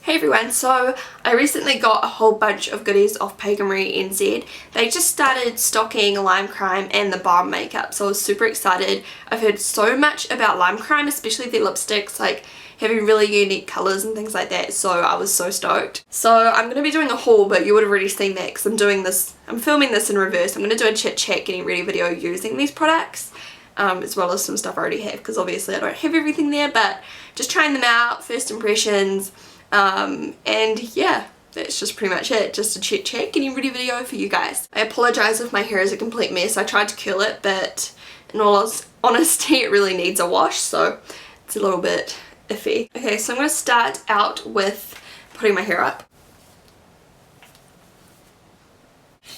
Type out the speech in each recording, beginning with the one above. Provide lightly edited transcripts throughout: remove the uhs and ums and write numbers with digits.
Hey everyone, so I recently got a whole bunch of goodies off Paganry NZ. They just started stocking Lime Crime and the Balm makeup, so I was super excited. I've heard so much about Lime Crime, especially their lipsticks, like having really unique colours and things like that, so I was so stoked. So I'm going to be doing a haul, but you would have already seen that because I'm filming this in reverse. I'm going to do a chit chat getting ready video using these products. As well as some stuff I already have, because obviously I don't have everything there, but just trying them out, first impressions. And yeah, that's just pretty much it. Just a chit chat getting ready video for you guys. I apologise if my hair is a complete mess. I tried to curl it, but in all honesty it really needs a wash, so it's a little bit iffy. Okay, so I'm going to start out with putting my hair up.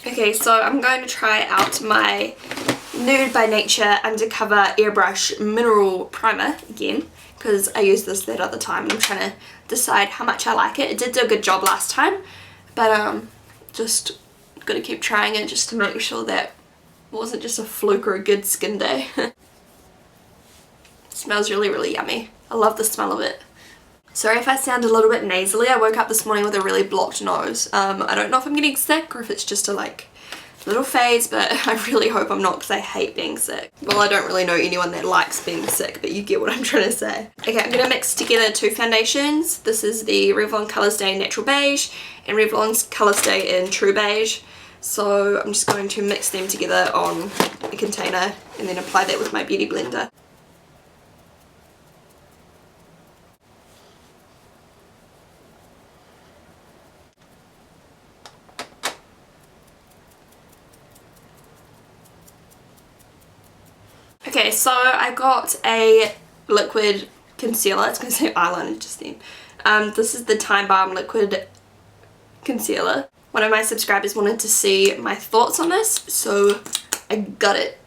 Okay, so I'm going to try out my Nude by Nature Undercover Airbrush Mineral Primer again, because I used this that other time and I'm trying to decide how much I like it. It did do a good job last time, but just gotta keep trying it just to make sure that it wasn't just a fluke or a good skin day. It smells really, really yummy. I love the smell of it. Sorry if I sound a little bit nasally. I woke up this morning with a really blocked nose. I don't know if I'm getting sick or if it's just a little phase, but I really hope I'm not, because I hate being sick. Well, I don't really know anyone that likes being sick, but you get what I'm trying to say. Okay, I'm going to mix together two foundations. This is the Revlon Colorstay in Natural Beige and Revlon's Colorstay in True Beige. So I'm just going to mix them together on a container and then apply that with my beauty blender. Okay, so I got a liquid concealer. It's going to say eyeliner just then. This is the Time Balm liquid concealer. One of my subscribers wanted to see my thoughts on this, so I got it.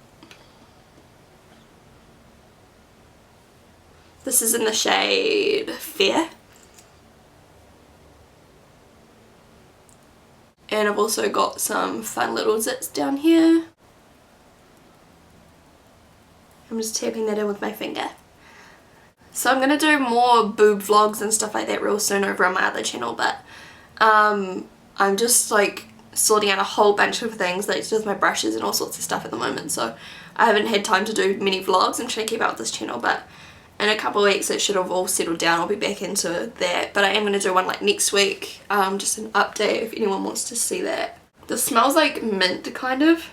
This is in the shade Fair. And I've also got some fun little zits down here. I'm just tapping that in with my finger. So I'm going to do more boob vlogs and stuff like that real soon over on my other channel, but I'm just like sorting out a whole bunch of things like with my brushes and all sorts of stuff at the moment, so I haven't had time to do many vlogs. I'm trying to keep up with this channel, but in a couple of weeks it should have all settled down. I'll be back into that, but I am going to do one like next week, just an update if anyone wants to see that. This smells like mint, kind of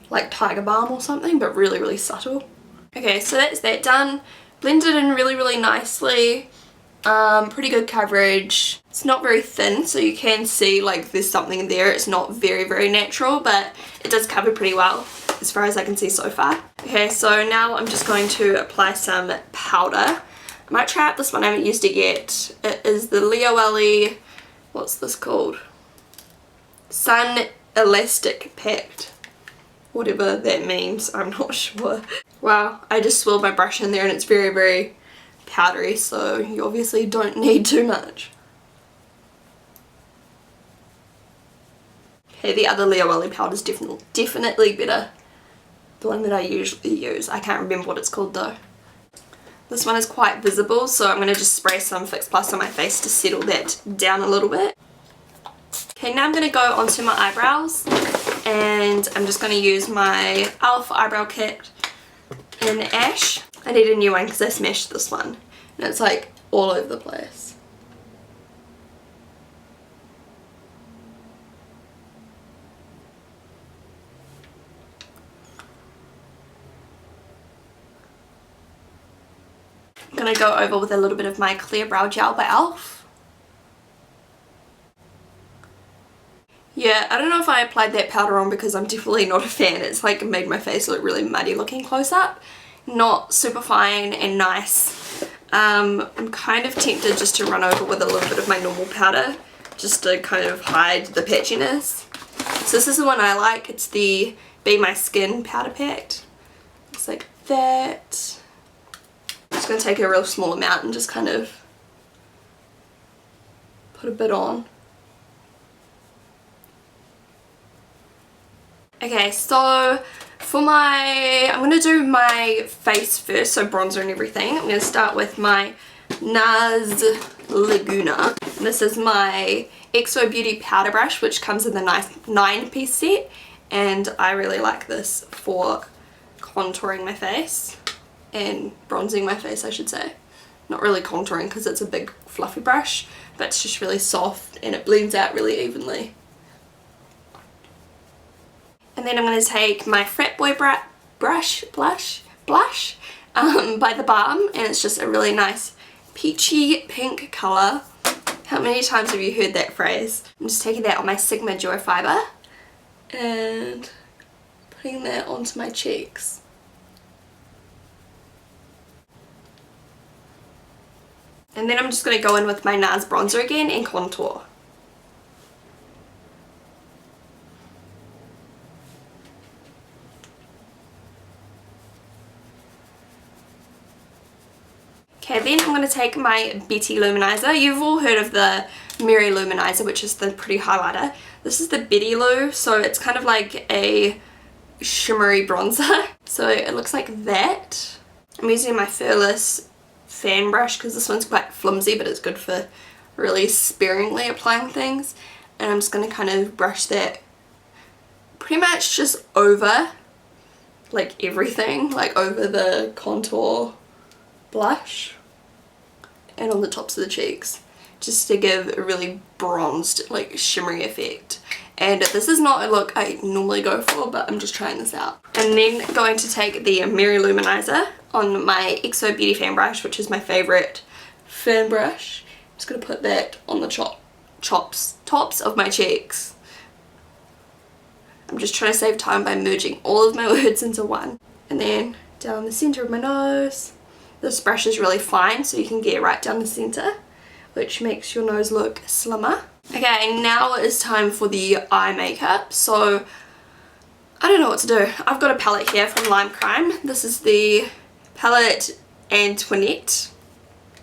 like Tiger Balm or something, but really, really subtle. Okay, so that's that done. Blended in really, really nicely. Pretty good coverage. It's not very thin, so you can see like there's something there. It's not very, very natural, but it does cover pretty well as far as I can see so far. Okay, so now I'm just going to apply some powder. I might try out this one. I haven't used it yet. It is the Leo, what's this called? Sun Elastic Packed. Whatever that means, I'm not sure. Wow, I just swirled my brush in there and it's very, very powdery, so you obviously don't need too much. Okay, the other Leo powder is definitely better. The one that I usually use. I can't remember what it's called though. This one is quite visible, so I'm going to just spray some Fix Plus on my face to settle that down a little bit. Okay, now I'm going to go onto my eyebrows. And I'm just going to use my e.l.f. eyebrow kit in Ash. I need a new one because I smashed this one and it's like all over the place. I'm going to go over with a little bit of my Clear Brow Gel by e.l.f. Yeah, I don't know if I applied that powder on because I'm definitely not a fan. It's like made my face look really muddy looking close up. Not super fine and nice. I'm kind of tempted just to run over with a little bit of my normal powder just to kind of hide the patchiness. So this is the one I like. It's the Be My Skin powder packed. Looks like that. I'm just going to take a real small amount and just kind of put a bit on. Okay, so for I'm going to do my face first, so bronzer and everything. I'm going to start with my NARS Laguna. And this is my XO Beauty powder brush, which comes in the nice 9-piece set, and I really like this for contouring my face and bronzing my face, I should say. Not really contouring because it's a big fluffy brush, but it's just really soft and it blends out really evenly. And then I'm going to take my Frat Boy blush by the Balm, and it's just a really nice peachy pink colour. How many times have you heard that phrase? I'm just taking that on my Sigma Joy Fiber and putting that onto my cheeks. And then I'm just going to go in with my NARS bronzer again and contour. Okay, then I'm going to take my Betty Luminizer. You've all heard of the Mary Luminizer, which is the pretty highlighter. This is the Betty Lu, so it's kind of like a shimmery bronzer. So it looks like that. I'm using my Furless fan brush because this one's quite flimsy, but it's good for really sparingly applying things. And I'm just going to kind of brush that pretty much just over like everything, like over the contour blush and on the tops of the cheeks, just to give a really bronzed, like shimmery effect. And this is not a look I normally go for, but I'm just trying this out. And then going to take the Mary Luminizer on my XO Beauty fan brush, which is my favourite fan brush. I'm just going to put that on the tops of my cheeks. I'm just trying to save time by merging all of my words into one. And then down the centre of my nose. This brush is really fine, so you can get right down the centre, which makes your nose look slimmer. Okay, now it is time for the eye makeup. So I don't know what to do. I've got a palette here from Lime Crime. This is the palette Antoinette,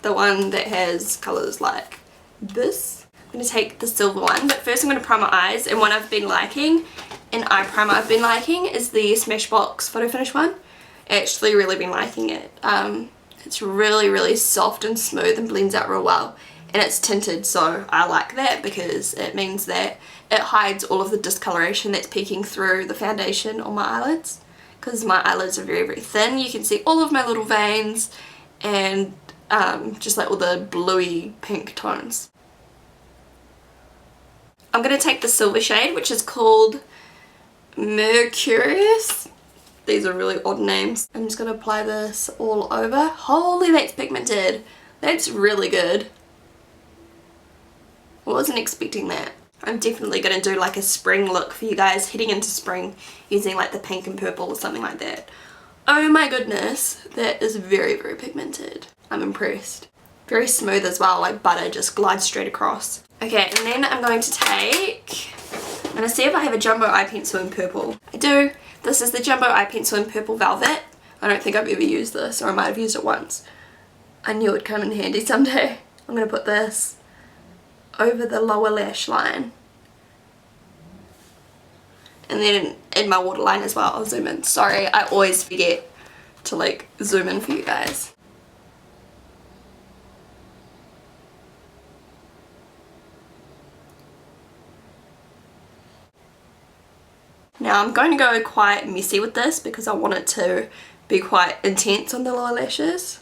the one that has colours like this. I'm going to take the silver one, but first I'm going to prime my eyes, and one I've been liking, an eye primer I've been liking, is the Smashbox Photo Finish one. Actually really been liking it. It's really soft and smooth and blends out real well, and it's tinted, so I like that because it means that it hides all of the discoloration that's peeking through the foundation on my eyelids, because my eyelids are very thin. You can see all of my little veins and just like all the bluey pink tones. I'm going to take the silver shade, which is called Mercurius. These are really odd names. I'm just going to apply this all over. Holy, that's pigmented. That's really good. I wasn't expecting that. I'm definitely going to do like a spring look for you guys heading into spring using like the pink and purple or something like that. Oh my goodness, that is very pigmented. I'm impressed. Very smooth as well, like butter just glides straight across. Okay, and then I'm going to take... I'm going to see if I have a jumbo eye pencil in purple. I do. This is the Jumbo Eye Pencil in Purple Velvet. I don't think I've ever used this, or I might have used it once. I knew it would come in handy someday. I'm going to put this over the lower lash line. And then in my waterline as well. I'll zoom in. Sorry, I always forget to like zoom in for you guys. Now I'm going to go quite messy with this because I want it to be quite intense on the lower lashes.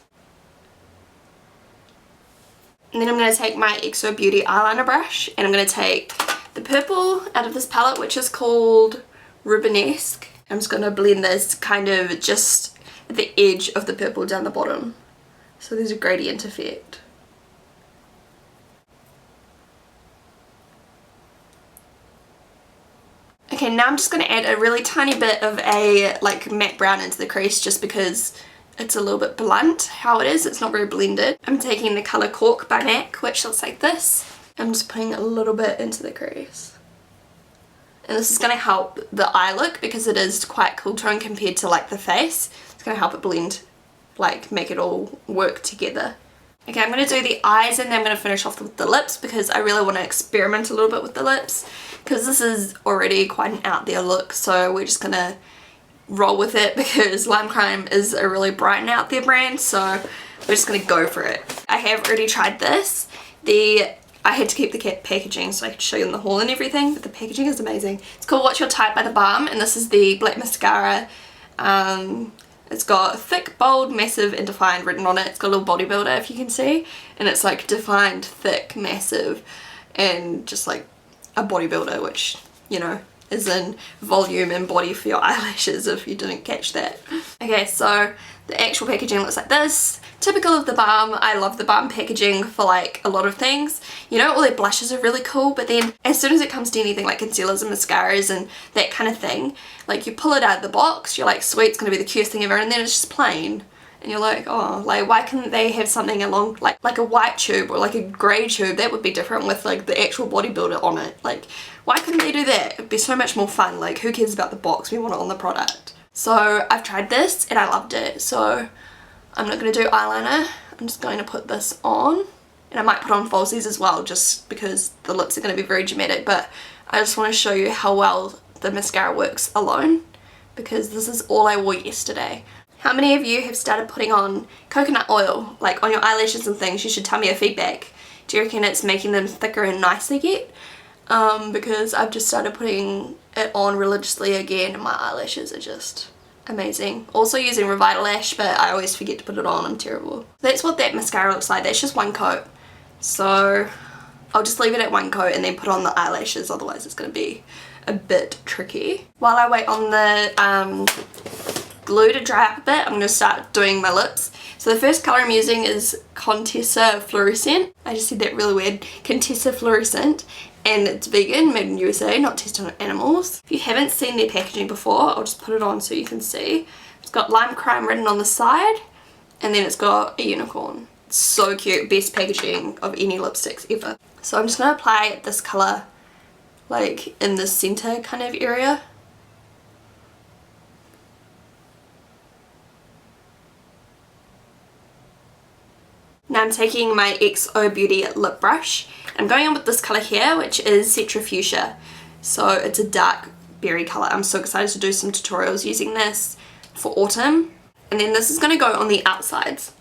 And then I'm going to take my XO Beauty eyeliner brush, and I'm going to take the purple out of this palette, which is called Rubenesque. I'm just going to blend this kind of just at the edge of the purple down the bottom, so there's a gradient effect. Okay, now I'm just going to add a really tiny bit of a like matte brown into the crease, just because it's a little bit blunt how it is. It's not very blended. I'm taking the colour Cork by MAC, which looks like this. I'm just putting a little bit into the crease. And this is going to help the eye look because it is quite cool tone compared to like the face. It's going to help it blend, like make it all work together. Okay, I'm going to do the eyes and then I'm going to finish off with the lips because I really want to experiment a little bit with the lips because this is already quite an out there look, so we're just going to roll with it because Lime Crime is a really bright and out there brand, so we're just going to go for it. I have already tried this. I had to keep the packaging so I could show you in the haul and everything, but the packaging is amazing. It's called What's Your Type by the Balm, and this is the black mascara. It's got thick, bold, massive and defined written on it. It's got a little bodybuilder if you can see, and it's like defined, thick, massive, and just like a bodybuilder, which, you know, is in volume and body for your eyelashes if you didn't catch that. Okay, so the actual packaging looks like this. Typical of the Balm. I love the Balm packaging for like a lot of things. You know, all their blushes are really cool, but then as soon as it comes to anything like concealers and mascaras and that kind of thing, like you pull it out of the box, you're like, sweet, it's gonna be the cutest thing ever, and then it's just plain. And you're like, oh, like why couldn't they have something along like a white tube or like a grey tube? That would be different with like the actual bodybuilder on it. Like, why couldn't they do that? It'd be so much more fun. Like, who cares about the box? We want it on the product. So I've tried this and I loved it. So I'm not going to do eyeliner. I'm just going to put this on. And I might put on falsies as well, just because the lips are going to be very dramatic. But I just want to show you how well the mascara works alone, because this is all I wore yesterday. How many of you have started putting on coconut oil, like on your eyelashes and things? You should tell me your feedback. Do you reckon it's making them thicker and nicer yet? Because I've just started putting it on religiously again and my eyelashes are just amazing. Also using Revitalash, but I always forget to put it on. I'm terrible. That's what that mascara looks like. That's just one coat. So I'll just leave it at one coat and then put on the eyelashes, otherwise it's going to be a bit tricky. While I wait on the glue to dry up a bit, I'm going to start doing my lips. So the first colour I'm using is Contessa Fluorescent. I just said that really weird. Contessa Fluorescent, and it's vegan, made in USA, not tested on animals. If you haven't seen their packaging before, I'll just put it on so you can see. It's got lime crime written on the side, and then it's got a unicorn. It's so cute. Best packaging of any lipsticks ever. So I'm just going to apply this colour like in the centre kind of area. Now I'm taking my XO Beauty lip brush. I'm going in with this colour here, which is Cetra Fuchsia. So it's a dark berry colour. I'm so excited to do some tutorials using this for autumn. And then this is going to go on the outsides.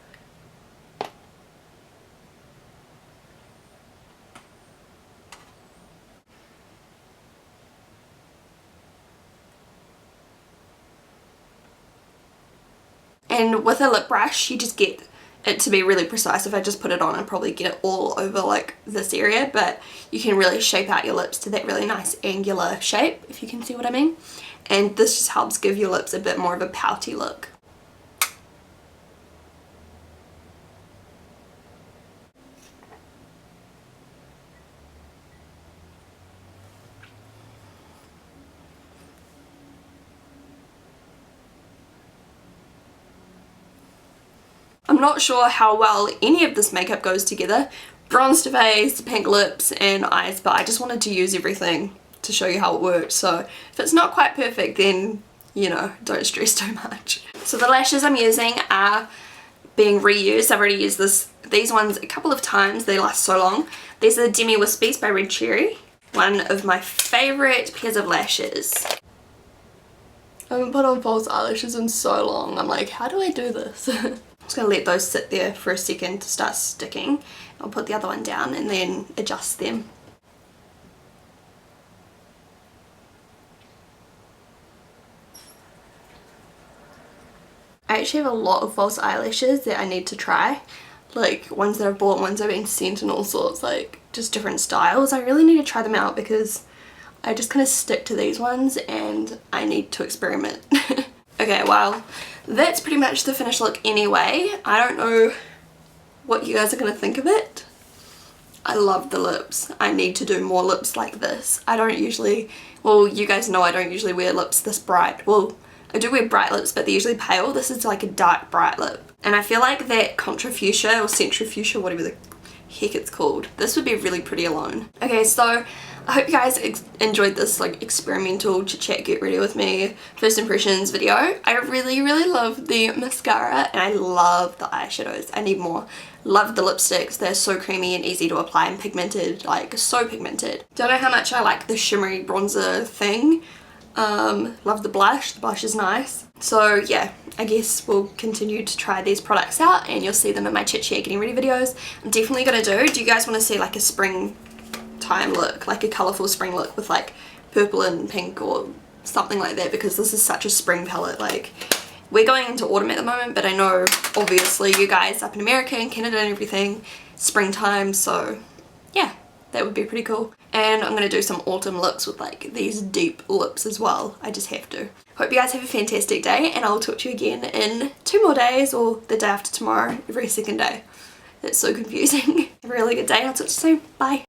And with a lip brush, you just get it to be really precise. If I just put it on, I'd probably get it all over like this area, but you can really shape out your lips to that really nice angular shape, if you can see what I mean. And this just helps give your lips a bit more of a pouty look. I'm not sure how well any of this makeup goes together. Bronze to face, pink lips and eyes, but I just wanted to use everything to show you how it works. So if it's not quite perfect, then, you know, don't stress too much. So the lashes I'm using are being reused. I've already used these ones a couple of times. They last so long. These are the Demi Whispies by Red Cherry. One of my favourite pairs of lashes. I haven't put on false eyelashes in so long. I'm like, how do I do this? I'm just going to let those sit there for a second to start sticking. I'll put the other one down and then adjust them. I actually have a lot of false eyelashes that I need to try. Like ones that I've bought, ones I've been sent and all sorts, like just different styles. I really need to try them out because I just kind of stick to these ones and I need to experiment. Okay, well, that's pretty much the finished look anyway. I don't know what you guys are going to think of it. I love the lips. I need to do more lips like this. I don't usually, well, you guys know I don't usually wear lips this bright. Well, I do wear bright lips, but they're usually pale. This is like a dark bright lip. And I feel like that Contra Fuchsia or Centra Fuchsia, whatever the heck it's called, this would be really pretty alone. Okay, so I hope you guys enjoyed this like experimental chit chat get ready with me first impressions video. I really love the mascara and I love the eyeshadows. I need more. Love the lipsticks. They're so creamy and easy to apply and pigmented, like so pigmented. Don't know how much I like the shimmery bronzer thing. Love the blush is nice. So yeah, I guess we'll continue to try these products out and you'll see them in my Chit getting ready videos. I'm definitely gonna do you guys want to see like a springtime look, like a colourful spring look with like purple and pink or something like that, because this is such a spring palette. Like, we're going into autumn at the moment, but I know obviously you guys up in America and Canada and everything, springtime, so yeah, that would be pretty cool. And I'm going to do some autumn looks with like these deep lips as well. I just have to. Hope you guys have a fantastic day, and I'll talk to you again in 2 more days, or the day after tomorrow, every second day. That's so confusing. Have a really good day. I'll talk to you soon. Bye.